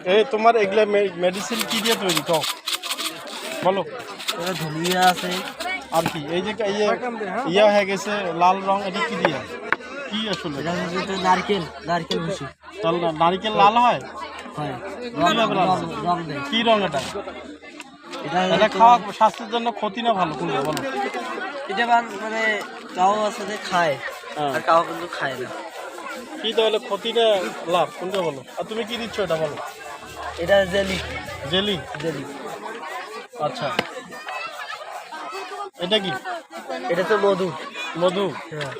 এই তোমার এগুলা মেডিসিন কি দিয়ে তৈরি টক বলো? এটা ধনিয়া আছে। আর কি এই যে ইয়া হয়ে গেছে লাল রং, এটা কি দিয়ে? কি আসলে? এটা হচ্ছে নারকেল, নারকেল ভুসি। নারিকেল লাল হয়? হয়। কিভাবে লাল হয়? রং দেয়। কি রং এটা? এটা এটা খাওয়া স্বাস্থ্যের জন্য ক্ষতি না ভালো কোনটা বলো? এটা মানে কাউ আছে যে খায় আর কাউ কিন্তু খায় না। কি তাহলে ক্ষতি না লাভ কোনটা বলো? আর তুমি কি দিচ্ছ এটা বলো? এটা জেলি। জেলি? জেলি। আচ্ছা, এটা কি? এটা তো মধু। মধু? হ্যাঁ।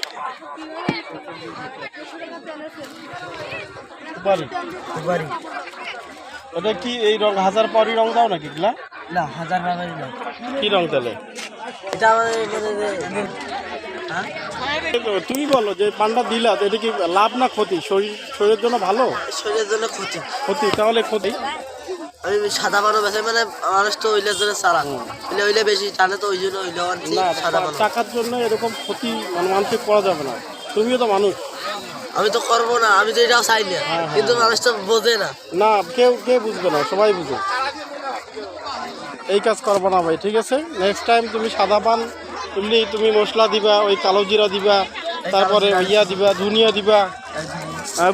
সুপারি? সুপারি। এটা কি এই রং হাজার পাউরি রং দাও নাকি এগুলা? না, হাজার টাকারই না। কি রং তাহলে? এটা আমাদের তুমি বলো যে পান্ডা দিলা, এটা কি লাভ না ক্ষতি? শরীরের জন্য ভালো? শরীরের জন্য ক্ষতি। ক্ষতি? তাহলে ক্ষতি? আমি সাদা পানো বেছে মানে মানুষ তো ওইলের জন্য চালান, ওইলে বেশি টানে তো ওই জন্য ওইলে আনছি সাদা পানো। টাকার জন্য এরকম ক্ষতি মানুষকে করা যাবে না। তুমিও তো মানুষ। আমি তো করবো না, আমি তো এটাও চাই না, কিন্তু মানুষ তো বোঝে না। না, কেউ বুঝবে না, সবাই বুঝে। এই কাজ করবো না ভাই, ঠিক আছে? নেক্সট টাইম তুমি সাদা পান এমনি তুমি মশলা দিবা, ওই কালো জিরা দিবা, তারপরে ইয়া দিবা, ধনিয়া দিবা,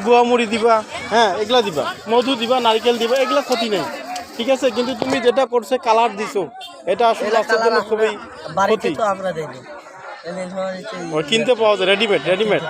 গুয়ামুড়ি দিবা, হ্যাঁ এগুলা দিবা, মধু দিবা, নারকেল দিবা, এগুলা ক্ষতি নেই, ঠিক আছে? কিন্তু তুমি যেটা করছে কালার দিছো, এটা আসলে স্বাস্থ্যের জন্য খুবই ক্ষতি। আমরা দেই না, কিনতে পাওয়া যায় রেডিমেড।